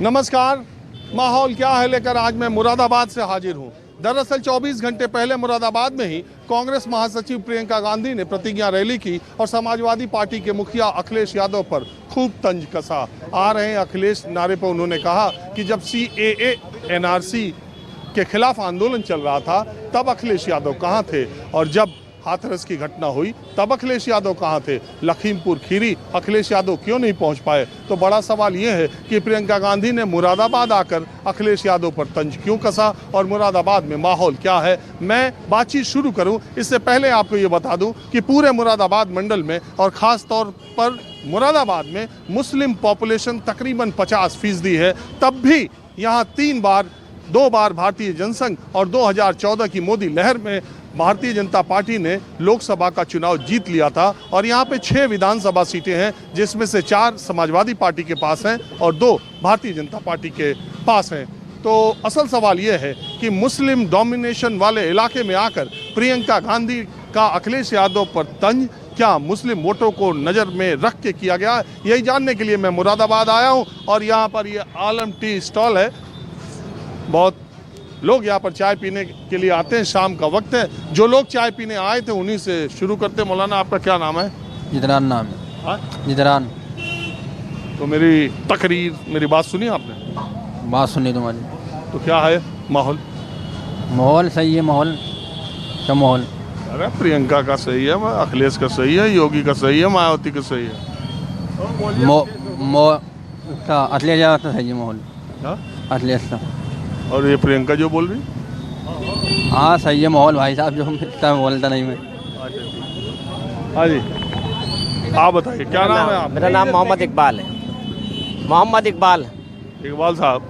नमस्कार, माहौल क्या है लेकर आज मैं मुरादाबाद से हाजिर हूं। दरअसल 24 घंटे पहले मुरादाबाद में ही कांग्रेस महासचिव प्रियंका गांधी ने प्रतिज्ञा रैली की और समाजवादी पार्टी के मुखिया अखिलेश यादव पर खूब तंज कसा। आ रहे हैं अखिलेश नारे पर उन्होंने कहा कि जब CAA NRC के खिलाफ आंदोलन चल रहा था तब अखिलेश यादव कहाँ थे, और जब हाथरस की घटना हुई तब अखिलेश यादव कहाँ थे। लखीमपुर खीरी अखिलेश यादव क्यों नहीं पहुंच पाए। तो बड़ा सवाल ये है कि प्रियंका गांधी ने मुरादाबाद आकर अखिलेश यादव पर तंज क्यों कसा और मुरादाबाद में माहौल क्या है। मैं बातचीत शुरू करूं इससे पहले आपको ये बता दूं कि पूरे मुरादाबाद मंडल में और ख़ास तौर पर मुरादाबाद में मुस्लिम पॉपुलेशन तकरीबन 50% है। तब भी यहाँ 2 बार भारतीय जनसंघ और 2014 की मोदी लहर में भारतीय जनता पार्टी ने लोकसभा का चुनाव जीत लिया था और यहाँ पे 6 विधानसभा सीटें हैं, जिसमें से 4 समाजवादी पार्टी के पास हैं और 2 भारतीय जनता पार्टी के पास हैं। तो असल सवाल ये है कि मुस्लिम डोमिनेशन वाले इलाके में आकर प्रियंका गांधी का अखिलेश यादव पर तंज क्या मुस्लिम वोटों को नज़र में रख के किया गया, यही जानने के लिए मैं मुरादाबाद आया हूँ। और यहाँ पर ये आलम टी स्टॉल है, बहुत लोग यहाँ पर चाय पीने के लिए आते हैं, शाम का वक्त है। जो लोग चाय पीने आए थे उन्हीं से शुरू करते। मौलाना आपका क्या नाम है? जिदरान नाम है। जिदरान। तो मेरी बात सुनी आपने? बात सुनी तुम्हारी। तो क्या है माहौल? माहौल सही है। माहौल क्या माहौल? अरे प्रियंका का सही है, अखिलेश का सही है, योगी का सही है, मायावती का सही है। अखिलेश यादव का सही है माहौल। अखिलेश का। और ये प्रियंका जो बोल रही? हाँ सही है माहौल भाई साहब, जो मिलता बोलता नहीं मैं। हाँ जी, आप बताइए क्या नाम है? आप? मेरा नाम मोहम्मद इकबाल है। मोहम्मद इकबाल साहब,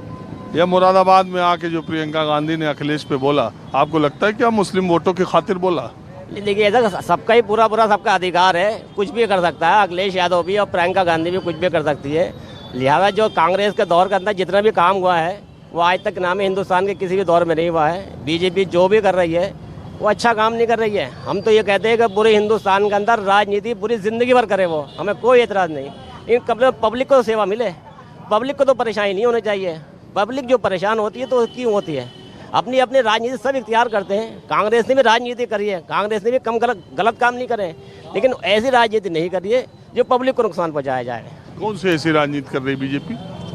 यह मुरादाबाद में आके जो प्रियंका गांधी ने अखिलेश पे बोला, आपको लगता है क्या मुस्लिम वोटों की खातिर बोला? देखिए, ऐसा सबका ही पूरा सबका अधिकार है, कुछ भी कर सकता है। अखिलेश यादव भी और प्रियंका गांधी भी कुछ भी कर सकती है। लिहाजा जो कांग्रेस के दौर के अंदर जितना भी काम हुआ है वो आज तक नाम हिंदुस्तान के किसी भी दौर में नहीं हुआ है। बीजेपी जो भी कर रही है वो अच्छा काम नहीं कर रही है। हम तो ये कहते हैं कि पूरे हिंदुस्तान के अंदर राजनीति पूरी ज़िंदगी भर करे, वो हमें कोई एतराज़ नहीं, लेकिन कब पब्लिक को सेवा मिले। पब्लिक को तो परेशानी नहीं होनी चाहिए। पब्लिक जो परेशान होती है तो क्यों होती है? अपनी अपनी राजनीति सब इख्तियार करते हैं। कांग्रेस ने भी राजनीति करी है, कांग्रेस ने भी कम गलत काम नहीं करे, लेकिन ऐसी राजनीति नहीं करी है जो पब्लिक को नुकसान पहुँचाया जाए। कौन सी ऐसी राजनीति कर रही बीजेपी?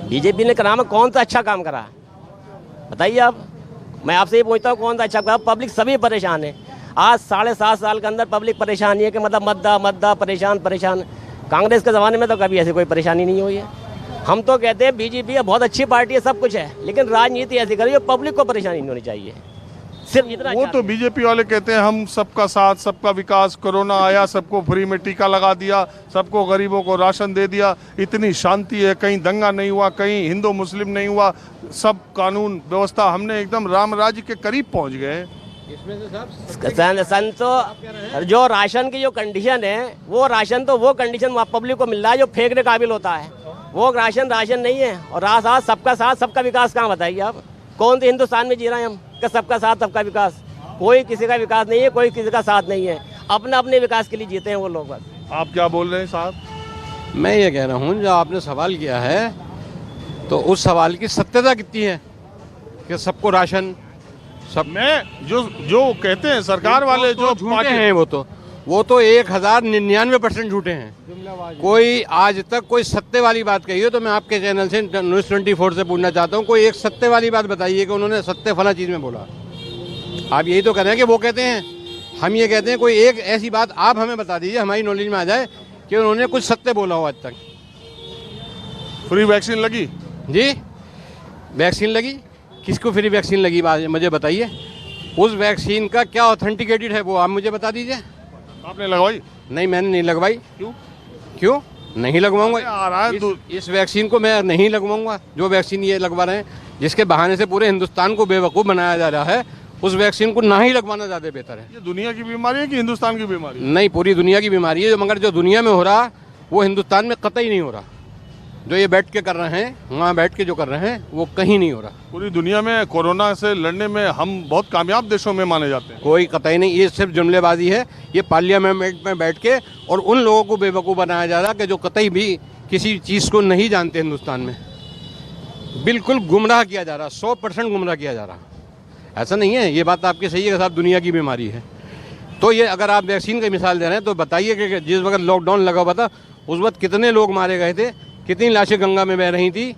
बीजेपी ने करा में कौन सा अच्छा काम करा बताइए आप? मैं आपसे ये पूछता हूँ कौन सा अच्छा काम? पब्लिक सभी परेशान है। आज 7.5 साल के अंदर पब्लिक परेशानी है कि मतलब मद्दा परेशान। कांग्रेस के ज़माने में तो कभी ऐसी कोई परेशानी नहीं हुई है। हम तो कहते हैं बीजेपी बहुत अच्छी पार्टी है, सब कुछ है, लेकिन राजनीति ऐसी करिए जो पब्लिक को परेशानी नहीं होनी चाहिए। सिर्फ इतना वो तो बीजेपी वाले कहते हैं हम सबका साथ सबका विकास, कोरोना आया सबको फ्री में टीका लगा दिया, सबको गरीबों को राशन दे दिया, इतनी शांति है, कहीं दंगा नहीं हुआ, कहीं हिंदू मुस्लिम नहीं हुआ, सब कानून व्यवस्था, हमने एकदम राम राज्य के करीब पहुंच गए। तो जो राशन की जो कंडीशन है वो राशन तो वो कंडीशन पब्लिक को मिल रहा है जो फेंकने काबिल होता है। वो राशन नहीं है। और सबका साथ सबका विकास कहाँ बताइए आप? कौन से हिंदुस्तान में जी रहे हैं हम कि सबका साथ सबका विकास? कोई किसी का विकास नहीं है, कोई किसी का साथ नहीं है। अपने विकास के लिए जीते हैं वो लोग बस। आप क्या बोल रहे हैं साहब? मैं ये कह रहा हूँ जो आपने सवाल किया है तो उस सवाल की सत्यता कितनी है कि सबको राशन सब में जो कहते हैं सरकार वाले जो झूठे हैं वो तो 1099% झूठे हैं। कोई आज तक कोई सत्य वाली बात कही हो तो मैं आपके चैनल से न्यूज़ 24 से पूछना चाहता हूँ, कोई एक सत्य वाली बात बताइए कि उन्होंने सत्य फला चीज़ में बोला। आप यही तो कह रहे हैं कि वो कहते हैं, हम ये कहते हैं कोई एक ऐसी बात आप हमें बता दीजिए, हमारी नॉलेज में आ जाए कि उन्होंने कुछ सत्य बोला हो आज तक। फ्री वैक्सीन लगी? जी वैक्सीन लगी। किसको फ्री वैक्सीन लगी मुझे बताइए। उस वैक्सीन का क्या ऑथेंटिकेटेड है वो आप मुझे बता दीजिए। आपने लगवाई? नहीं, मैंने नहीं लगवाई। क्यों नहीं लगवाऊंगा? इस वैक्सीन को मैं नहीं लगवाऊंगा। जो वैक्सीन ये लगवा रहे हैं, जिसके बहाने से पूरे हिंदुस्तान को बेवकूफ़ बनाया जा रहा है, उस वैक्सीन को ना ही लगवाना ज़्यादा बेहतर है। ये दुनिया की बीमारी है कि हिंदुस्तान की बीमारी? नहीं, पूरी दुनिया की बीमारी है। मगर जो दुनिया में हो रहा वो हिंदुस्तान में कतई नहीं हो रहा। जो ये बैठ के कर रहे हैं, वहाँ बैठ के जो कर रहे हैं वो कहीं नहीं हो रहा। पूरी दुनिया में कोरोना से लड़ने में हम बहुत कामयाब देशों में माने जाते हैं। कोई कतई नहीं, ये सिर्फ जुमलेबाजी है। ये पार्लियामेंट में बैठ के और उन लोगों को बेवकूफ़ बनाया जा रहा है कि जो कतई भी किसी चीज़ को नहीं जानते हिंदुस्तान में। बिल्कुल गुमराह किया जा रहा, 100% गुमराह किया जा रहा। ऐसा नहीं है, ये बात आपकी सही है कि साहब दुनिया की बीमारी है। तो ये अगर आप वैक्सीन की मिसाल दे रहे हैं तो बताइए कि जिस वक्त लॉकडाउन लगा हुआ था उस वक्त कितने लोग मारे गए थे, कितनी लाशें गंगा में बह रही थी,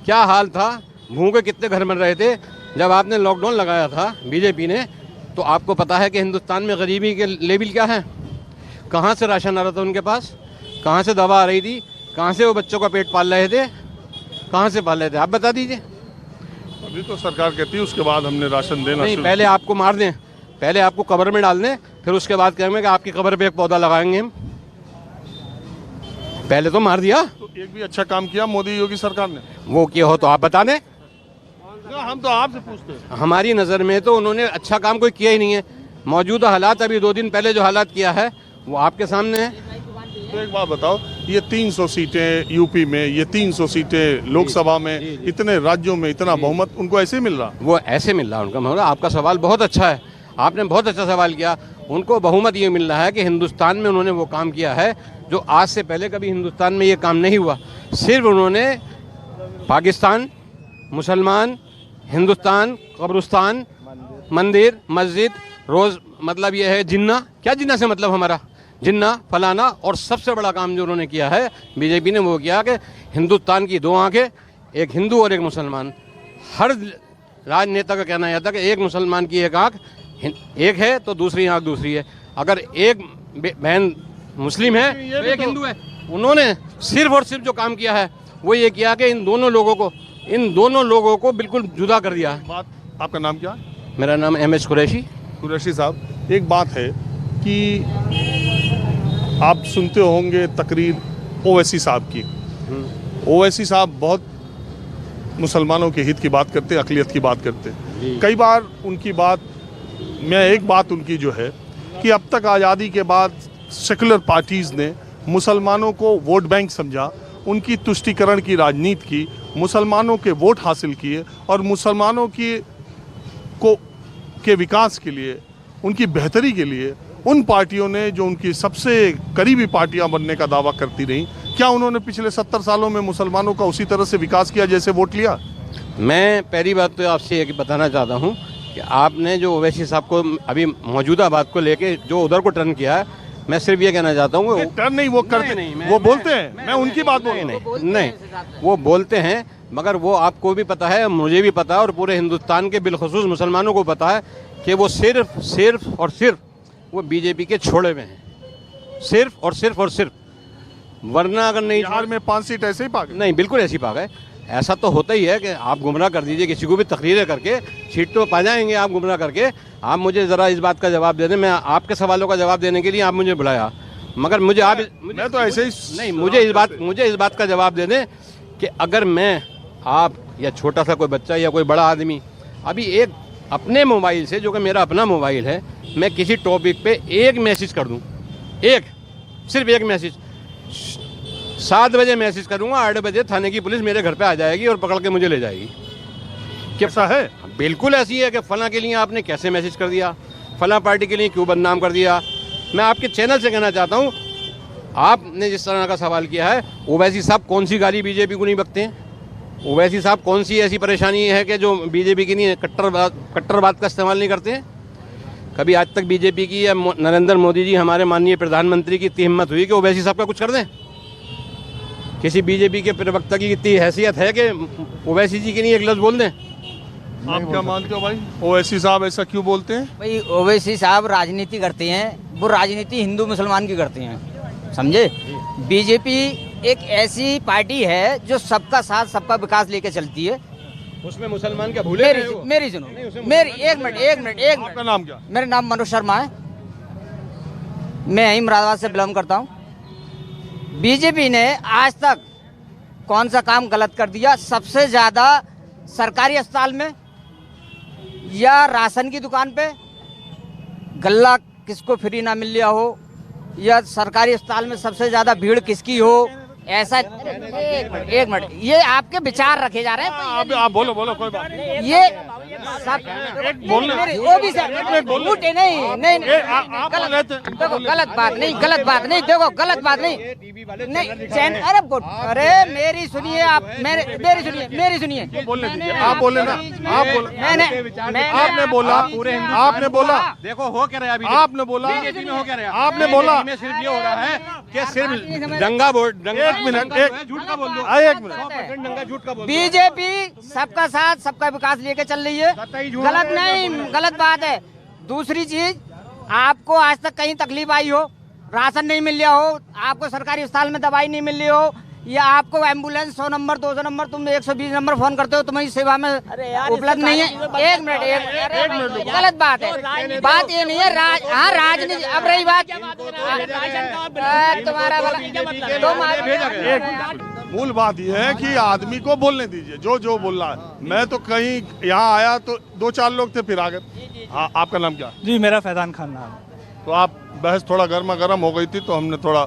क्या हाल था, भूखे कितने घर बन रहे थे। जब आपने लॉकडाउन लगाया था बीजेपी ने, तो आपको पता है कि हिंदुस्तान में गरीबी के लेवल क्या है, कहाँ से राशन आ रहा था उनके पास, कहाँ से दवा आ रही थी, कहाँ से वो बच्चों का पेट पाल रहे थे, कहाँ से पाल रहे थे, आप बता दीजिए। अभी तो सरकार कहती है उसके बाद हमने राशन देना नहीं, शुरू पहले आपको मार दें, पहले आपको कब्र में डाल दें, फिर उसके बाद कहेंगे कि आपकी कब्र पे एक पौधा लगाएंगे हम। पहले तो मार दिया। तो एक भी अच्छा काम किया मोदी योगी सरकार ने? वो किया हो तो आप बता दें। हम तो आपसे पूछते हैं। हमारी नज़र में तो उन्होंने अच्छा काम कोई किया ही नहीं है। मौजूदा हालात, अभी 2 दिन पहले जो हालात किया है वो आपके सामने है। तो एक बात बताओ, ये 300 सीटें यूपी में, ये 300 सीटें लोकसभा में, इतने राज्यों में इतना बहुमत उनको ऐसे मिल रहा? वो ऐसे मिल रहा उनका मतलब। आपका सवाल बहुत अच्छा है, आपने बहुत अच्छा सवाल किया। उनको बहुमत ये मिल रहा है कि हिंदुस्तान में उन्होंने वो काम किया है जो आज से पहले कभी हिंदुस्तान में ये काम नहीं हुआ। सिर्फ उन्होंने पाकिस्तान, मुसलमान, हिंदुस्तान, कब्रिस्तान, मंदिर, मस्जिद, रोज़ मतलब ये है जिन्ना, क्या जिन्ना से मतलब हमारा जिन्ना फलाना, और सबसे बड़ा काम जो उन्होंने किया है बीजेपी ने वो किया कि हिंदुस्तान की 2 आंखें, एक हिंदू और एक मुसलमान। हर राजनेता का कहना यह था कि एक मुसलमान की एक आंख एक है तो दूसरी आंख दूसरी है। अगर एक बहन मुस्लिम है तो एक हिंदू है। उन्होंने सिर्फ और सिर्फ जो काम किया है वो ये किया कि इन दोनों लोगों को बिल्कुल जुदा कर दिया है। बात, आपका नाम क्या है? मेरा नाम MS कुरैशी। कुरैशी साहब, एक बात है कि आप सुनते होंगे तकरीर ओवैसी साहब की। ओवैसी साहब बहुत मुसलमानों के हित की बात करते हैं, अक़लियत की बात करते हैं। कई बार उनकी बात में एक बात उनकी जो है कि अब तक आज़ादी के बाद सेकुलर पार्टीज़ ने मुसलमानों को वोट बैंक समझा, उनकी तुष्टीकरण की राजनीति की, मुसलमानों के वोट हासिल किए और मुसलमानों के विकास के लिए, उनकी बेहतरी के लिए उन पार्टियों ने जो उनकी सबसे करीबी पार्टियां बनने का दावा करती रहीं, क्या उन्होंने पिछले 70 सालों में मुसलमानों का उसी तरह से विकास किया जैसे वोट लिया? मैं पहली बात तो आपसे ये बताना चाहता हूँ कि आपने जो ओवैसी साहब को अभी मौजूदा बात को लेके जो उधर को टर्न किया है, मैं सिर्फ ये कहना चाहता हूँ कि टर्न नहीं, वो करते नहीं, वो बोलते हैं। मैं उनकी बात बोल रहा हूं। नहीं, वो बोलते हैं, मगर वो आपको भी पता है, मुझे भी पता है और पूरे हिंदुस्तान के बिलखुसूस मुसलमानों को पता है कि वो सिर्फ और सिर्फ वो बीजेपी के छोड़े हुए हैं, सिर्फ और सिर्फ। वरना अगर नहीं, बिहार में 5 सीट ऐसे ही पा गए? नहीं, बिल्कुल ऐसी पा गए। ऐसा तो होता ही है कि आप गुमराह कर दीजिए किसी को भी, तकरीरें करके सीट तो पा जाएंगे आप गुमराह करके। आप मुझे ज़रा इस बात का जवाब दे दें, मैं आपके सवालों का जवाब देने के लिए आप मुझे बुलाया, मगर मुझे मैं तो ऐसे ही नहीं, मुझे इस बात का जवाब दे दें कि अगर मैं, आप या छोटा सा कोई बच्चा या कोई बड़ा आदमी अभी एक अपने मोबाइल से, जो कि मेरा अपना मोबाइल है, मैं किसी टॉपिक पे एक मैसेज कर दूं, सिर्फ एक मैसेज, 7 बजे मैसेज करूंगा, 8 बजे थाने की पुलिस मेरे घर पे आ जाएगी और पकड़ के मुझे ले जाएगी। कैसा है? बिल्कुल ऐसी है कि फलां के लिए आपने कैसे मैसेज कर दिया, फलां पार्टी के लिए क्यों बदनाम कर दिया। मैं आपके चैनल से कहना चाहता हूँ, आपने जिस तरह का सवाल किया है, ओवैसी साहब कौन सी गाली बीजेपी को नहीं बकते हैं? ओवैसी साहब कौन सी ऐसी परेशानी है कि जो बीजेपी की नहीं, कट्टरवाद का इस्तेमाल नहीं करते हैं? कभी आज तक बीजेपी की या नरेंद्र मोदी जी हमारे माननीय प्रधानमंत्री की इतनी हिम्मत हुई कि ओवैसी साहब का कुछ कर दें? किसी बीजेपी के प्रवक्ता की इतनी हैसियत है कि ओवैसी जी के लिए एक लफ्ज़ बोल दें? आप क्या मानते हो भाई, ओवैसी साहब ऐसा क्यों बोलते हैं? भाई ओवैसी साहब राजनीति करते हैं, वो राजनीति हिंदू मुसलमान की करते हैं, समझे। बीजेपी एक ऐसी पार्टी है जो सबका साथ सबका विकास लेके चलती है। उसमें मुसलमान क्या भूले? मेरी सुनो, मेरी एक मिनट। आपका नाम क्या? मेरा नाम मनोज शर्मा है, मैं यहीं मुरादाबाद से बिलोंग करता हूँ। बीजेपी ने आज तक कौन सा काम गलत कर दिया? सबसे ज़्यादा सरकारी अस्पताल में या राशन की दुकान पे गल्ला किसको फ्री ना मिल लिया हो, या सरकारी अस्पताल में सबसे ज़्यादा भीड़ किसकी हो, ऐसा। एक मिनट, ये आपके विचार रखे जा रहे हैं। आप बोलो कोई बात नहीं। ये सब वो भी नहीं, गलत बात नहीं, देखो गलत बात नहीं। नहीं अरे अरे मेरी सुनिए आप, मेरी सुनिए बोलने दीजिए, आप बोले ना, आप बोले, आपने बोला, आपने बोला, देखो हो क्या रहा है अभी, आपने बोला, बीजेपी में हो क्या रहा है, आपने बोला, में सिर्फ ये हो रहा है कि सिर्फ दंगा बोर्ड, एक मिनट, एक झूठ का बोल दो, एक मिनट, 100% दंगा झूठ का बोल दो। बीजेपी सबका साथ सबका विकास लेके चल रही है, गलत नहीं, गलत बात है। दूसरी चीज, आपको आज तक कहीं तकलीफ आई हो, राशन नहीं मिल रहा हो, आपको सरकारी अस्पताल में दवाई नहीं मिल रही हो, या आपको एम्बुलेंस 100 नंबर 200 नंबर तुम 120 नंबर फोन करते हो, तुम्हारी सेवा में उपलब्ध नहीं है। एक मिनट, गलत बात है, बात ये नहीं है। हाँ राजनीति, अब रही बात तुम्हारा मूल बात यह है कि आदमी को बोलने दीजिए, जो बोल रहा है। मैं तो कहीं यहाँ आया तो 2-4 लोग थे, फिर आ गए। हाँ, आपका नाम क्या? जी मेरा फैजान खान नाम है। तो आप बहस थोड़ा गर्मा गर्म हो गई थी, तो हमने थोड़ा,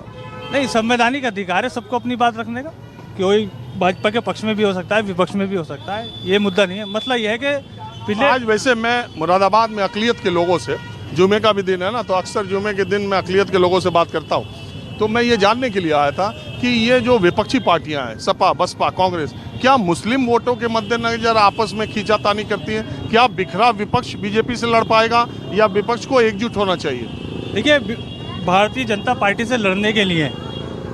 नहीं, संवैधानिक अधिकार है सबको अपनी बात रखने का, कोई भाजपा के पक्ष में भी हो सकता है, विपक्ष में भी हो सकता है, ये मुद्दा नहीं है। मसला ये है कि आज वैसे मैं मुरादाबाद में अकलियत के लोगों से, जुमे का भी दिन है ना, तो अक्सर जुमे के दिन मैं अकलियत के लोगों से बात करता हूँ। तो मैं ये जानने के लिए आया था कि ये जो विपक्षी पार्टियां हैं, सपा, बसपा, कांग्रेस, क्या मुस्लिम वोटों के मद्देनजर आपस में खींचातानी करती हैं? क्या बिखरा विपक्ष बीजेपी से लड़ पाएगा, या विपक्ष को एकजुट होना चाहिए? देखिए, भारतीय जनता पार्टी से लड़ने के लिए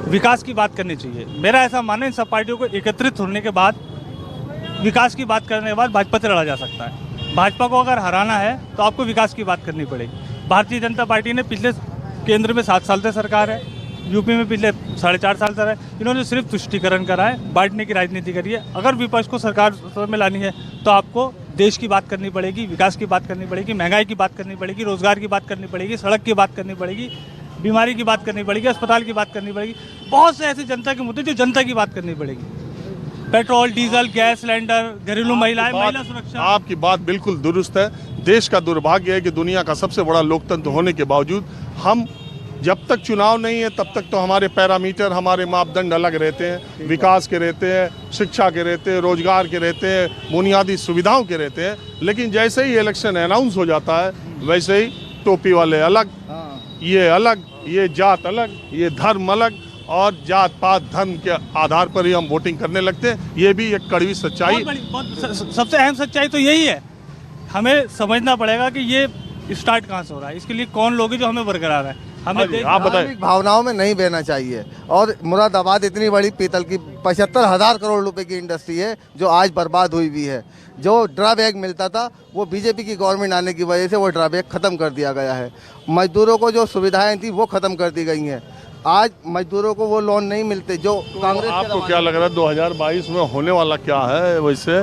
विकास की बात करनी चाहिए। मेरा ऐसा मानना है, इन सब पार्टियों को एकत्रित होने के बाद, विकास की बात करने के बाद भाजपा से लड़ा जा सकता है। भाजपा को अगर हराना है तो आपको विकास की बात करनी पड़ेगी। भारतीय जनता पार्टी ने पिछले केंद्र में 7 साल से सरकार है, यूपी में पिछले 4.5 साल से है। इन्होंने सिर्फ तुष्टीकरण करा है, बांटने की राजनीति करी है। अगर विपक्ष को सरकार में लानी है तो आपको देश की बात करनी पड़ेगी, विकास की बात करनी पड़ेगी, महंगाई की बात करनी पड़ेगी, रोजगार की बात करनी पड़ेगी, सड़क की बात करनी पड़ेगी, बीमारी की बात करनी पड़ेगी, अस्पताल की बात करनी पड़ेगी। बहुत से ऐसे जनता के मुद्दे जो जनता की बात करनी पड़ेगी। पेट्रोल, डीजल, गैस सिलेंडर, घरेलू महिलाएं, महिला सुरक्षा। आपकी बात बिल्कुल दुरुस्त है। देश का दुर्भाग्य है कि दुनिया का सबसे बड़ा लोकतंत्र होने के बावजूद हम, जब तक चुनाव नहीं है तब तक तो हमारे पैरामीटर, हमारे मापदंड अलग रहते हैं। विकास के रहते हैं, शिक्षा के रहते हैं, रोजगार के रहते हैं, बुनियादी सुविधाओं के रहते हैं। लेकिन जैसे ही इलेक्शन अनाउंस हो जाता है, वैसे ही टोपी वाले अलग, ये अलग, ये जात अलग, ये धर्म अलग, और जात पात धर्म के आधार पर ही हम वोटिंग करने लगते हैं। ये भी एक कड़वी सच्चाई। सबसे अहम सच्चाई तो यही है, हमें समझना पड़ेगा कि ये स्टार्ट कहाँ से हो रहा है, इसके लिए कौन लोग हैं जो हमें बरकरार है। हमें आप बताएं। भावनाओं में नहीं बहना चाहिए। और मुरादाबाद इतनी बड़ी पीतल की 75,000 करोड़ रुपए की इंडस्ट्री है जो आज बर्बाद हुई हुई है। जो ड्राबैक मिलता था वो बीजेपी की गवर्नमेंट आने की वजह से वो ड्राबैक खत्म कर दिया गया है। मजदूरों को जो सुविधाएं थी वो खत्म कर दी गई हैं। आज मजदूरों को वो लोन नहीं मिलते जो कांग्रेस। आपको क्या लग रहा है 2022 में होने वाला क्या है? वैसे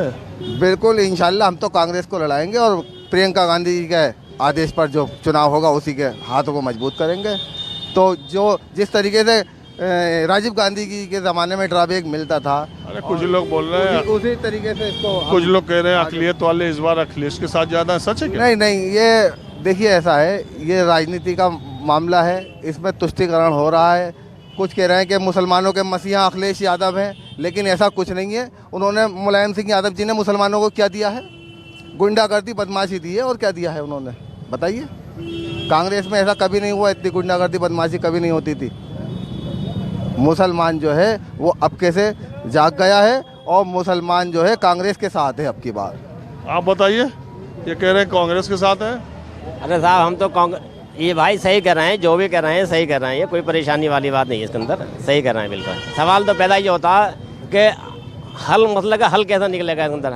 बिल्कुल इंशाल्लाह हम तो कांग्रेस को लड़ाएंगे और प्रियंका गांधी जी के आदेश पर जो चुनाव होगा उसी के हाथों को मजबूत करेंगे। तो जो जिस तरीके से राजीव गांधी जी के ज़माने में ड्राबैक मिलता था, अरे कुछ लोग बोल रहे हैं उसी तरीके से इसको, कुछ लोग कह रहे हैं अकलियत वाले इस बार अखिलेश के साथ ज़्यादा। सच है क्या? नहीं, ये देखिए ऐसा है, ये राजनीति का मामला है, इसमें तुष्टीकरण हो रहा है। कुछ कह रहे हैं कि मुसलमानों के मसीहा अखिलेश यादव हैं, लेकिन ऐसा कुछ नहीं है। उन्होंने मुलायम सिंह यादव जी ने मुसलमानों को क्या दिया है? गुंडागर्दी, बदमाशी दी है। और क्या दिया है उन्होंने, बताइए। कांग्रेस में ऐसा कभी नहीं हुआ, इतनी गुंडागर्दी बदमाशी कभी नहीं होती थी। मुसलमान जो है वो अब कैसे जाग गया है, और मुसलमान जो है कांग्रेस के साथ है अब की बार। आप बताइए, ये कह रहे हैं कांग्रेस के साथ है। अरे साहब, हम तो ये भाई सही कर रहे हैं, जो भी कर रहे हैं सही कर रहे हैं, ये कोई परेशानी वाली बात नहीं है इसके अंदर, सही कर रहे हैं बिल्कुल। सवाल तो पैदा ये होता है कि हल, मसले का हल कैसा निकलेगा इसके अंदर।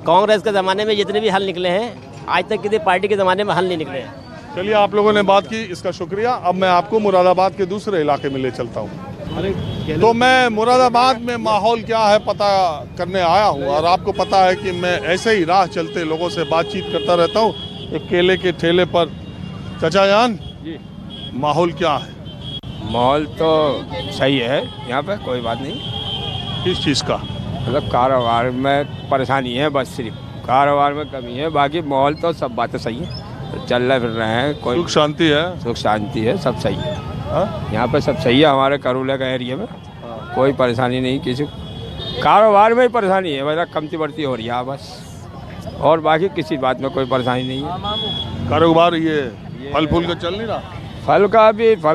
कांग्रेस के ज़माने में जितने भी हल निकले हैं, आज तक किसी पार्टी के ज़माने में हल नहीं निकले हैं। चलिए, आप लोगों ने बात की, इसका शुक्रिया। अब मैं आपको मुरादाबाद के दूसरे इलाके में ले चलता हूँ। तो मैं मुरादाबाद में माहौल क्या है पता करने आया हूँ, और आपको पता है कि मैं ऐसे ही राह चलते लोगों से बातचीत करता रहता हूँ। एक केले के ठेले पर, चाचा जान जी, माहौल क्या है? माहौल तो सही है यहाँ पे, कोई बात नहीं। किस चीज़ का? मतलब कारोबार में परेशानी है, बस सिर्फ कारोबार में कमी है, बाकी माहौल तो सब बातें सही है, चल रहे फिर रहे हैं, कोई सुख शांति है। सुख शांति है, सब सही है। हाँ? यहाँ पे सब सही है, हमारे करूले का एरिया में कोई परेशानी नहीं, किसी कारोबार में ही परेशानी है, वजह कमती बढ़ती हो रही है बस, और बाकी किसी बात में कोई परेशानी नहीं है। कारोबार ये फल फूल का चल नहीं रहा? फल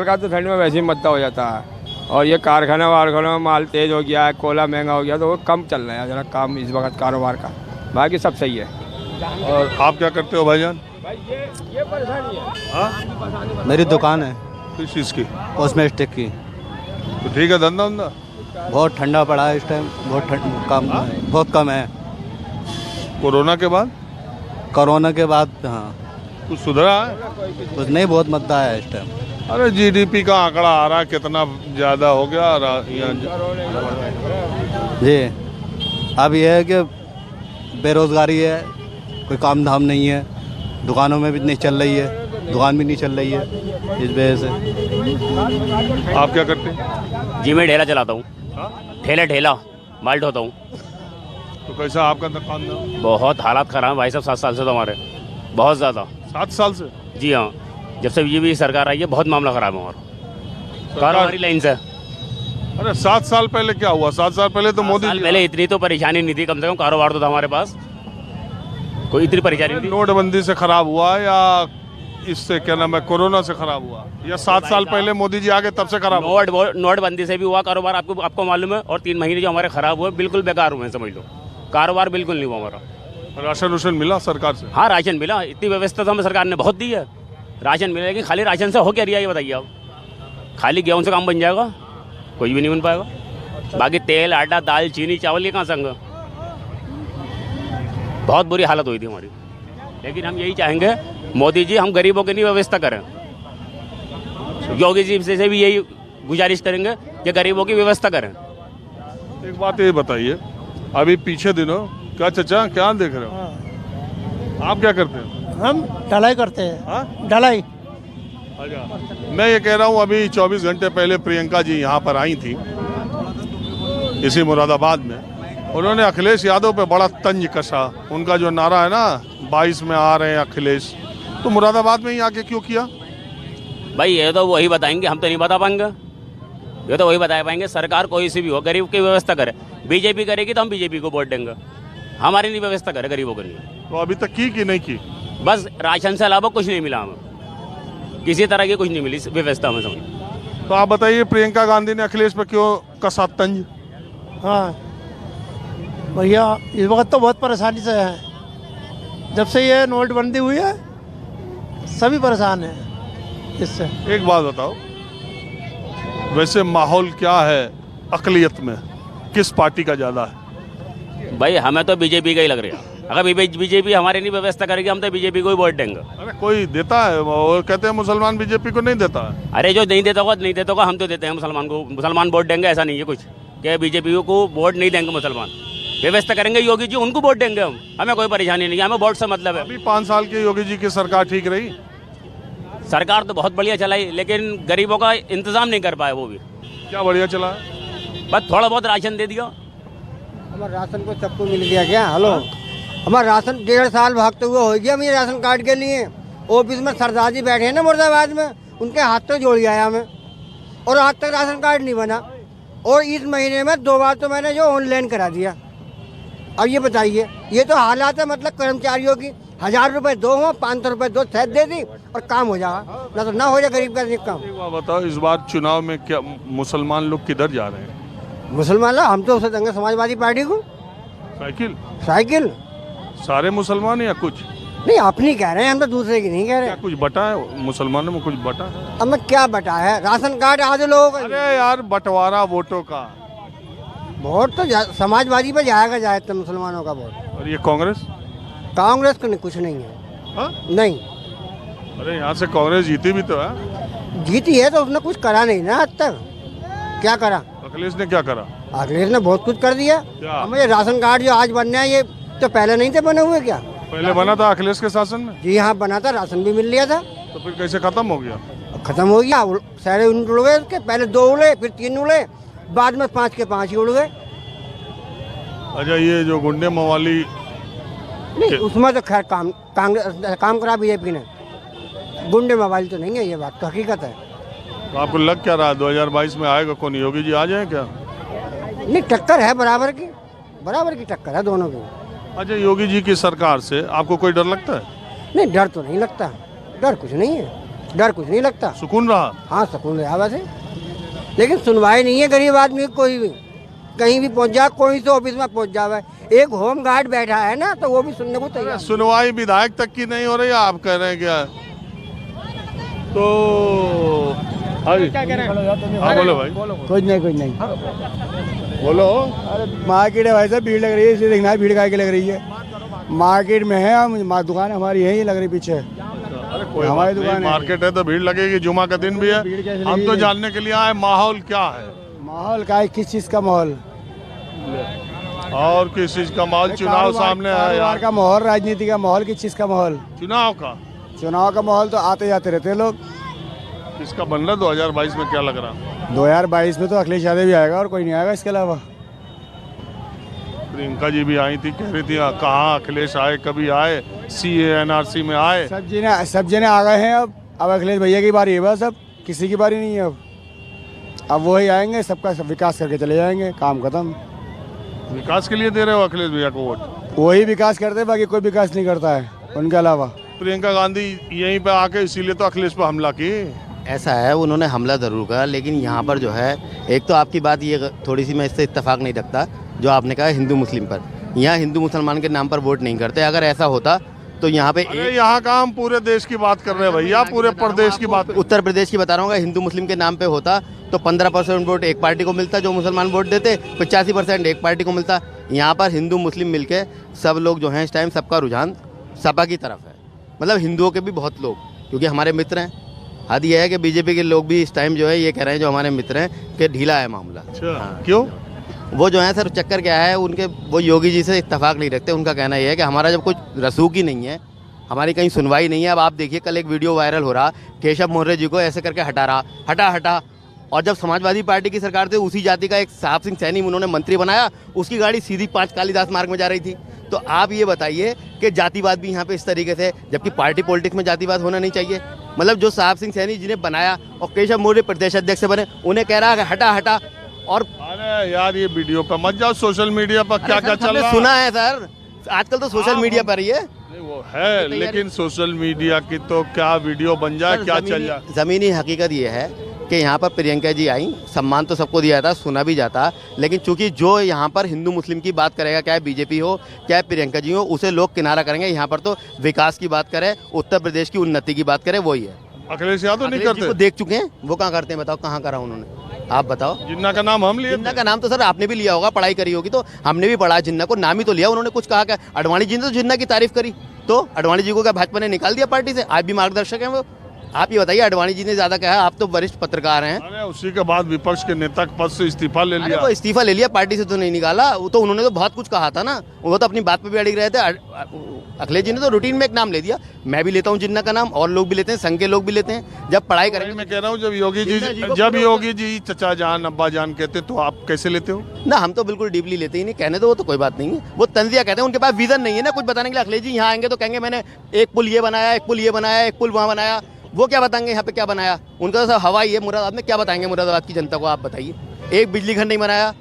का तो ठंड में वैसे ही मद्दा हो जाता है, और ये कारखाना वारखाना में माल तेज हो गया है, कोयला महंगा हो गया, तो वो कम चल रहा है जरा काम इस वक्त कारोबार का। बाकी सब सही है। और आप क्या करते हो भाईजान? ये परेशानी है। हाँ, मेरी दुकान है किस चीज़ की? कॉस्मेटिक की। तो ठीक है, धंधा धंधा बहुत ठंडा पड़ा है इस टाइम, बहुत कम है। कोरोना के बाद कोरोना के बाद हाँ कुछ सुधरा है? कुछ नहीं, बहुत मद्दा है इस टाइम। अरे जीडीपी का आंकड़ा आ रहा है, कितना ज़्यादा हो गया जी, अब यह है कि बेरोज़गारी है, कोई काम धाम नहीं है, दुकानों में भी नहीं चल रही है, दुकान भी नहीं चल रही है, इस वजह से। आप क्या करते हैं? जी मैं ठेला चलाता हूँ। ठेला माल ढोता हूँ। तो कैसा आपका दुकान? बहुत हालात ख़राब है भाई साहब, 7 साल से तो हमारे बहुत ज़्यादा। 7 साल से? जी हाँ, जब से बीजेपी सरकार आई है बहुत मामला ख़राब है हमारा, कारोबारी लाइन से। अरे 7 साल पहले क्या हुआ? 7 साल पहले तो मोदी जी पहले इतनी तो परेशानी नहीं थी, कम से कम कारोबार तो था हमारे पास, कोई इतनी परेशानी नहीं थी। नोटबंदी से खराब हुआ या इससे क्या नाम है कोरोना से खराब हुआ, या 7 साल पहले मोदी जी आगे तब से खराब हुआ? नोटबंदी से भी हुआ कारोबार, आपको मालूम है। और 3 महीने जो हमारे ख़राब हुए बिल्कुल बेकार हुए, समझ लो, कारोबार बिल्कुल नहीं हुआ हमारा। राशन वाशन मिला सरकार से? हाँ राशन मिला, इतनी व्यवस्था तो हमें सरकार ने बहुत दी है। राशन मिला, लेकिन खाली राशन से हो क्या रहा है ये बताइए आप? खाली गेहूँ से काम बन जाएगा? कुछ भी नहीं बन पाएगा। बाकी तेल आटा दाल चीनी चावल ये कहाँ संग? बहुत बुरी हालत हुई थी हमारी। लेकिन हम यही चाहेंगे मोदी जी, हम गरीबों की नहीं व्यवस्था करें। योगी जी से भी यही गुजारिश करेंगे कि गरीबों की व्यवस्था करें। एक बात ये बताइए, अभी पीछे दिनों क्या चचा क्या देख रहे हो? आप क्या करते हैं? हम ढलाई करते हैं। हाँ? ढलाई। अच्छा, मैं ये कह रहा हूँ, अभी 24 घंटे पहले प्रियंका जी यहाँ पर आई थी इसी मुरादाबाद में। उन्होंने अखिलेश यादव पे बड़ा तंज कसा। उनका जो नारा है ना, 22 में आ रहे हैं अखिलेश, तो मुरादाबाद में ही आके क्यों किया? भाई ये तो वही बताएंगे, हम तो नहीं बता पाएंगे। ये तो वही बता पाएंगे। सरकार कोई सी भी हो, गरीब की व्यवस्था करे। बीजेपी करेगी तो हम बीजेपी को वोट देंगे, हमारी नहीं व्यवस्था करे गरीबों के लिए। तो अभी तक की कि नहीं की? बस राशन से अलावा कुछ नहीं मिला हमें, किसी तरह की कुछ नहीं मिली व्यवस्था में, समझ। तो आप बताइए, प्रियंका गांधी ने अखिलेश पे क्यों कसा तंज? हाँ भैया, इस वक्त तो बहुत परेशानी से है। जब से ये नोटबंदी हुई है सभी परेशान हैं इससे। एक बात बताओ, वैसे माहौल क्या है अकलियत में, किस पार्टी का ज़्यादा है? भाई हमें तो बीजेपी का ही लग रहा है। अगर बीजेपी हमारी नहीं व्यवस्था करेगी, हम तो बीजेपी को ही वोट देंगे। अरे कोई देता है, वो कहते हैं मुसलमान बीजेपी को नहीं देता है। अरे जो नहीं देता होगा हम तो देते हैं मुसलमान को। मुसलमान वोट देंगे ऐसा नहीं है कुछ कि बीजेपी को वोट नहीं देंगे मुसलमान। व्यवस्था करेंगे योगी जी, उनको वोट देंगे हम, हमें कोई परेशानी नहीं है, हमें वोट से मतलब है। अभी 5 साल की योगी जी की सरकार ठीक रही? सरकार तो बहुत बढ़िया चलाई, लेकिन गरीबों का इंतजाम नहीं कर पाए वो भी। क्या बढ़िया चला? बस थोड़ा बहुत राशन दे दिया। हमारा राशन को सबको मिल गया क्या? हेलो, हमारा राशन 1.5 साल भागते हुए हो गया मेरे राशन कार्ड के लिए। ऑफिस में सरदार जी बैठे हैं ना मुर्दाबाद में, उनके हाथ तो जोड़ गया हमें, और आज तक राशन कार्ड नहीं बना। और इस महीने में 2 बार तो मैंने जो ऑनलाइन करा दिया। अब ये बताइए, ये तो हालात है मतलब कर्मचारियों की। 1000 रुपये दो हो, 500 रुपये दो, शायद दे दी और काम हो जाएगा, ना तो ना हो जाए गरीब का काम। एक बात बताओ, इस बार चुनाव में क्या मुसलमान लोग किधर जा रहे हैं? मुसलमान लोग, हम तो उसे देंगे समाजवादी पार्टी को। साइकिल सारे मुसलमान या कुछ? नहीं, अपनी कह रहे हैं, हम तो दूसरे की नहीं कह रहे। क्या कुछ बटा है मुसलमानों में? कुछ बटा है? अब मैं क्या बटा है? राशन कार्ड आज लोग। अरे यार, बंटवारा वोटों का। वोट तो समाजवादी पे जाएगा, जाए तो मुसलमानों का वोट। और ये कांग्रेस का कुछ नहीं है। हा? नहीं। अरे यहाँ से कांग्रेस जीती भी तो है। जीती है तो उसने कुछ करा नहीं ना आज तक। क्या करा? अखिलेश ने क्या करा? अखिलेश ने बहुत कुछ कर दिया। हमें राशन कार्ड जो आज बनने हैं, ये तो पहले नहीं थे बने हुए क्या? पहले बना था अखिलेश के शासन में। जी हाँ, बना था, राशन भी मिल लिया था। तो फिर कैसे खत्म हो गया? खत्म हो गया, सारे उड़ गए उसके। पहले 2 उड़े, फिर 3 उड़े, बाद में 5 के 5 ही उड़ गए। अच्छा, ये जो गुंडे मवाली नहीं, उसमें तो खैर काम करा बीजेपी ने। गुंडे मोबाइल तो नहीं है, ये बात तो हकीकत है। तो आपको लग क्या रहा है 2022 में आएगा कौन? योगी जी आ जाए क्या? नहीं, टक्कर है, बराबर की टक्कर है दोनों की। अच्छा, योगी जी की सरकार से आपको कोई डर लगता है? नहीं, डर तो नहीं लगता, डर कुछ नहीं है, डर कुछ नहीं लगता। सुकून रहा? हाँ, सुकून रहा वैसे। लेकिन सुनवाई नहीं है गरीब आदमी की कोई भी। कहीं भी पहुंच जा, कोई से ऑफिस में पहुंच जावे, एक होम गार्ड बैठा है ना, तो वो भी सुनने को तैयार। सुनवाई विधायक तक की नहीं हो रही है, आप कह रहे हैं क्या? तो हाँ बोलो भाई। कुछ नहीं बोलो। अरे मार्केट है भाई साहब, भीड़ लग रही है, इसलिए देखना है भीड़ काहे की लग रही है। मार्केट में है, हम दुकान हमारी यही लग रही पीछे। अरे कोई हमारी दुकान मार्केट है तो भीड़ लगेगी, जुमा का दिन भी है। हम तो जानने के लिए आए माहौल क्या है। माहौल का है, किस चीज़ का माहौल? और किस चीज का माहौल? चुनाव सामने है यार। का माहौल, राजनीति का माहौल, किस चीज़ का माहौल? चुनाव का माहौल तो आते जाते रहते हैं लोग। किसका बन रहा 2022 में, क्या लग रहा? 2022 में तो अखिलेश यादव भी आएगा और कोई नहीं आएगा इसके अलावा। प्रियंका जी भी आई थी, कह रही थी कहाँ अखिलेश आए, कभी आए, CA NRC में आए। सब जने आ गए हैं। अब अखिलेश भैया की बारी है बस, अब किसी की बारी नहीं है। अब वही आएंगे, सबका सब विकास करके चले जाएंगे, काम खत्म। विकास के लिए दे रहे हो अखिलेश भैया को वोट? वही विकास करते हैं, बाकी कोई विकास नहीं करता है उनके अलावा। प्रियंका गांधी यहीं पे आके इसीलिए तो अखिलेश पे हमला की। ऐसा है, उन्होंने हमला ज़रूर करा, लेकिन यहाँ पर जो है, एक तो आपकी बात ये थोड़ी सी मैं इससे इत्तेफाक नहीं रखता जो आपने कहा हिंदू मुस्लिम पर। यहाँ हिंदू मुसलमान के नाम पर वोट नहीं करते। अगर ऐसा होता तो यहाँ पे यहाँ का हम पूरे देश की बात कर रहे हैं भैया, पूरे प्रदेश की बात। उत्तर प्रदेश की बता रहा हूँ, हिंदू मुस्लिम के नाम पे होता तो 15% वोट एक पार्टी को मिलता, जो मुसलमान वोट देते 85% एक पार्टी को मिलता। यहाँ पर हिंदू मुस्लिम मिलके सब लोग जो हैं इस टाइम सबका रुझान सपा की तरफ है। मतलब हिंदुओं के भी बहुत लोग, क्योंकि हमारे मित्र हैं। हद यह है कि बीजेपी के लोग भी इस टाइम जो है ये कह रहे हैं, जो हमारे मित्र हैं, कि ढीला है मामला। हाँ। क्यों? वो जो है सर, चक्कर क्या है उनके, वो योगी जी से इत्तेफाक नहीं रखते। उनका कहना यह है कि हमारा जब कुछ रसूख ही नहीं है, हमारी कहीं सुनवाई नहीं है। अब आप देखिए, कल एक वीडियो वायरल हो रहा, केशव मौर्य जी को ऐसे करके हटा रहा, हटा। और जब समाजवादी पार्टी की सरकार थी, उसी जाति का एक साहब सिंह सैनी उन्होंने मंत्री बनाया, उसकी गाड़ी सीधी 5 कालीदास मार्ग में जा रही थी। तो आप ये बताइए कि जातिवाद भी यहाँ पे इस तरीके से, जबकि पार्टी पॉलिटिक्स में जातिवाद होना नहीं चाहिए। मतलब जो साहब सिंह सैनी जिन्हें बनाया और केशव मौर्य प्रदेश अध्यक्ष बने, उन्हें कह रहा है हटा। और अरे यार, ये वीडियो पे मत जाओ, सोशल मीडिया पर क्या क्या चल रहा है। सुना है सर, आजकल तो सोशल मीडिया पर ही है। वो है, लेकिन सोशल मीडिया की तो क्या वीडियो बन जाए, क्या चल जाए। जमीनी हकीकत ये है कि यहाँ पर प्रियंका जी आई, सम्मान तो सबको दिया था, सुना भी जाता, लेकिन चूंकि जो यहाँ पर हिंदू मुस्लिम की बात करेगा, चाहे बीजेपी हो चाहे प्रियंका जी हो, उसे लोग किनारा करेंगे। यहाँ पर तो विकास की बात करें, उत्तर प्रदेश की उन्नति की बात करें, वही है। अखिलेश यादव नहीं करते? देख चुके हैं, वो कहाँ करते हैं बताओ, कहाँ करा उन्होंने? आप बताओ। जिन्ना का नाम हम लिए? जिन्ना का नाम तो सर आपने भी लिया होगा, पढ़ाई करी होगी तो। हमने भी पढ़ा जिन्ना को, नाम ही तो लिया। उन्होंने कुछ कहा क्या? अडवाणी जी ने तो जिन्ना की तारीफ करी, तो अडवाणी जी को क्या भाजपा ने निकाल दिया पार्टी से? आज भी मार्गदर्शक हैं वो। आप ये बताइए, अडवाणी जी ने ज्यादा कहा, आप तो वरिष्ठ पत्रकार हैं। अरे उसी के बाद विपक्ष के नेता के पद से इस्तीफा ले लिया। वो इस्तीफा ले लिया, पार्टी से तो नहीं निकाला। वो तो उन्होंने तो बहुत कुछ कहा था ना, वो तो अपनी बात पे भी अड़िग रहे थे। अखिलेश जी ने तो रूटीन में एक नाम ले दिया। मैं भी लेता हूँ जिन्ना का नाम, और लोग भी लेते हैं, संघ के लोग भी लेते हैं। जब पढ़ाई करेंगे, मैं कह रहा हूँ, जब योगी जी चचा जान अब्बा जान कहते तो आप कैसे लेते हो? ना, हम तो बिल्कुल डीपली लेते ही नहीं। कहने तो वो तो कोई बात नहीं है, वो तंजिया कहते हैं। उनके पास विजन नहीं है ना कुछ बताने के लिए। अखिलेश जी यहाँ आएंगे तो कहेंगे मैंने एक पुल ये बनाया, एक पुल ये बनाया, एक पुल वहाँ बनाया। वो क्या बताएंगे यहाँ पे क्या बनाया? उनका तो सब हवा ही है। मुरादाबाद में क्या बताएंगे मुरादाबाद की जनता को? आप बताइए। एक बिजली घर नहीं बनाया,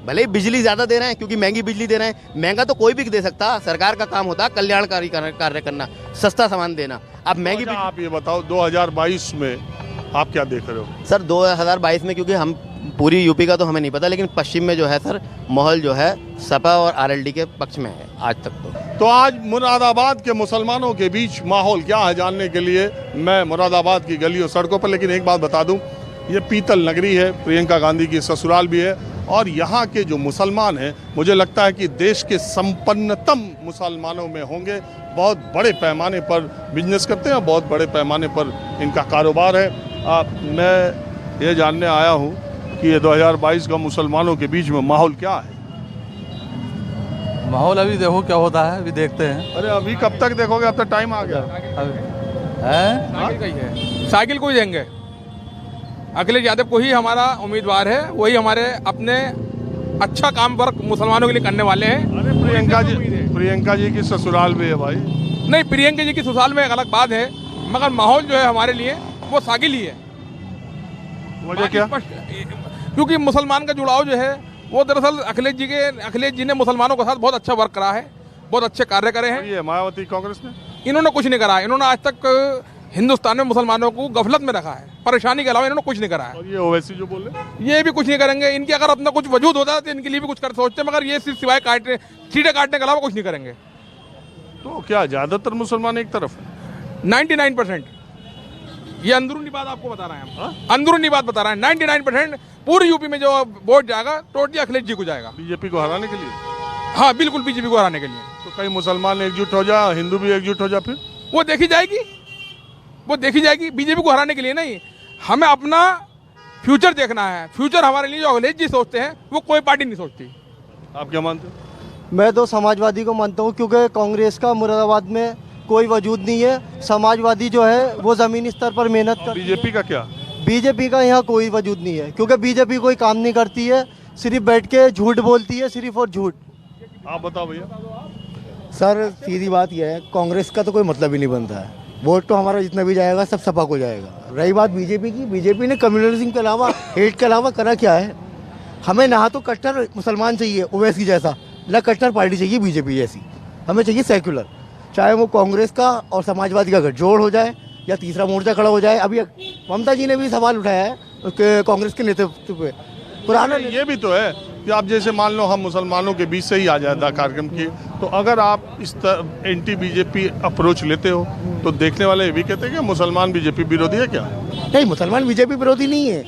भले ही बिजली ज्यादा दे रहे हैं क्योंकि महंगी बिजली दे रहे हैं। महंगा तो कोई भी दे सकता, सरकार का काम होता है कल्याणकारी कार्य करना, सस्ता सामान देना। अब महंगी आप ये बताओ 2022 में आप क्या देख रहे हो? सर 2022 में, क्योंकि हम पूरी यूपी का तो हमें नहीं पता, लेकिन पश्चिम में जो है सर माहौल जो है सपा और आरएलडी के पक्ष में है आज तक तो आज मुरादाबाद के मुसलमानों के बीच माहौल क्या है जानने के लिए मैं मुरादाबाद की गलियों सड़कों पर। लेकिन एक बात बता दूं, ये पीतल नगरी है, प्रियंका गांधी की ससुराल भी है, और यहाँ के जो मुसलमान हैं मुझे लगता है कि देश के संपन्नतम मुसलमानों में होंगे। बहुत बड़े पैमाने पर बिजनेस करते हैं, बहुत बड़े पैमाने पर इनका कारोबार है। मैं ये जानने आया हूँ कि ये 2022 का मुसलमानों के बीच में माहौल क्या है। माहौल अभी देखो क्या होता है, अभी देखते हैं। अरे अभी कब तक देखोगे? अब तो टाइम आ गया है। साइकिल को ही देंगे, अखिलेश यादव को ही हमारा उम्मीदवार है। वही हमारे अपने अच्छा काम पर मुसलमानों के लिए करने वाले हैं। अरे प्रियंका जी की ससुराल भी है भाई। नहीं, प्रियंका जी की ससुराल में एक अलग बात है, मगर माहौल जो है हमारे लिए वो सागिल ही है। वजह क्या? क्योंकि मुसलमान का जुड़ाव जो है वो दरअसल अखिलेश जी ने मुसलमानों के साथ बहुत अच्छा वर्क करा है, बहुत अच्छे कार्य करे हैं। ये मायावती कांग्रेस ने इन्होंने कुछ नहीं करा। इन्होंने आज तक हिंदुस्तान में मुसलमानों को गफलत में रखा है, परेशानी के अलावा इन्होंने कुछ नहीं करा है। और ये ओवैसी जो बोल रहे ये भी कुछ नहीं करेंगे। इनके अगर अपना कुछ वजूद होता है तो इनके लिए भी कुछ कर सोचते, मगर ये सिर्फ सिवाय काटने सीटें काटने के अलावा कुछ नहीं करेंगे। तो क्या ज्यादातर मुसलमान एक तरफ है? 99%। ये अंदरूनी बात आपको बता रहे हैं हम, अंदरूनी बात बता रहे हैं। 99% पूरी यूपी में जो वोट जाएगा टोटली अखिलेश जी को जाएगा, बीजेपी को हराने के लिए। हाँ बिल्कुल, बीजेपी को हराने के लिए। तो कई मुसलमान एकजुट हो जाए, हिंदू भी एकजुट हो जाए, फिर वो देखी जाएगी, वो देखी जाएगी। बीजेपी को हराने के लिए नहीं, हमें अपना फ्यूचर देखना है। फ्यूचर हमारे लिए जो अखिलेश जी सोचते हैं वो कोई पार्टी नहीं सोचती। आप क्या मानते हो? मैं तो समाजवादी को मानता हूँ, क्योंकि कांग्रेस का मुरादाबाद में कोई वजूद नहीं है। समाजवादी जो है वो ज़मीनी स्तर पर मेहनत कर। बीजेपी का क्या? बीजेपी का यहाँ कोई वजूद नहीं है, क्योंकि बीजेपी कोई काम नहीं करती है, सिर्फ बैठ के झूठ बोलती है, सिर्फ और झूठ। आप बताओ भैया। सर सीधी बात यह है, कांग्रेस का तो कोई मतलब ही नहीं बनता है। वोट तो हमारा जितना भी जाएगा सब सपा को जाएगा। रही बात बीजेपी की, बीजेपी ने कम्युनलिज्म के अलावा, हेट के अलावा करा क्या है? हमें ना तो कट्टर मुसलमान चाहिए ओवैसी जैसा, ना कट्टर पार्टी चाहिए बीजेपी जैसी। हमें चाहिए सेक्युलर, चाहे वो कांग्रेस का और समाजवादी का गठजोड़ हो जाए या तीसरा मोर्चा खड़ा हो जाए। अभी ममता जी ने भी सवाल उठाया है कांग्रेस के नेतृत्व पे। पुराना ये भी तो है कि आप जैसे मान लो हम मुसलमानों के बीच से ही आज़ादा कार्यक्रम किए, तो अगर आप इस एंटी बीजेपी अप्रोच लेते हो तो देखने वाले ये भी कहते हैं कि मुसलमान बीजेपी विरोधी है। क्या नहीं, मुसलमान बीजेपी विरोधी नहीं है,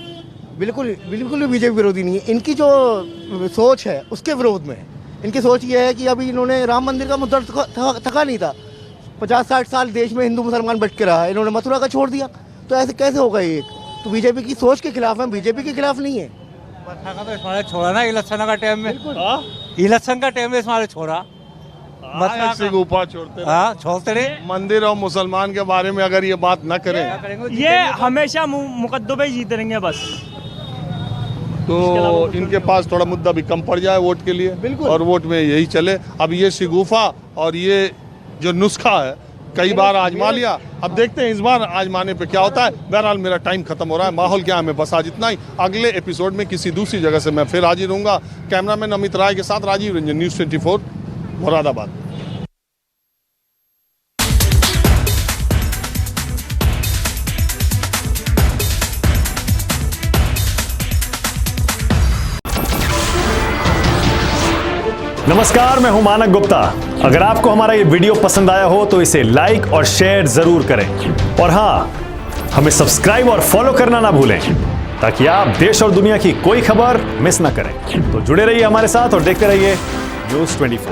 बिल्कुल बिल्कुल भी बीजेपी विरोधी नहीं है। इनकी जो सोच है उसके विरोध में। इनकी सोच ये है कि अभी इन्होंने राम मंदिर का मुद्दा थका नहीं था। 50-60 साल देश में हिंदू मुसलमान बट के रहा, इन्होंने मथुरा का छोड़ दिया, तो ऐसे कैसे होगा ये? तो बीजेपी की सोच के खिलाफ है, बीजेपी के खिलाफ नहीं है। तो छोड़ा ना इलेक्शन का टाइम में, इलेक्शन का टाइम में इसमें छोड़ा गुफा छोड़ते छोड़ते रहे। मंदिर और मुसलमान के बारे में अगर ये बात न करें, ये हमेशा मुकद्दमे जीते रहेंगे बस। तो इनके पास थोड़ा मुद्दा भी कम पड़ जाए वोट के लिए, और वोट में यही चले। अब ये शिगुफा और ये जो नुस्खा है कई बार आजमा लिया, अब देखते हैं इस बार आजमाने पे क्या होता है। बहरहाल मेरा टाइम खत्म हो रहा है, माहौल क्या है में बस आज इतना ही। अगले एपिसोड में किसी दूसरी जगह से मैं फिर हाजिर रहूंगा। कैमरामैन अमित राय के साथ राजीव रंजन, न्यूज़ 24 मुरादाबाद। नमस्कार, मैं हूं मानक गुप्ता। अगर आपको हमारा ये वीडियो पसंद आया हो तो इसे लाइक और शेयर जरूर करें, और हां, हमें सब्सक्राइब और फॉलो करना ना भूलें, ताकि आप देश और दुनिया की कोई खबर मिस ना करें। तो जुड़े रहिए हमारे साथ और देखते रहिए न्यूज़ 24।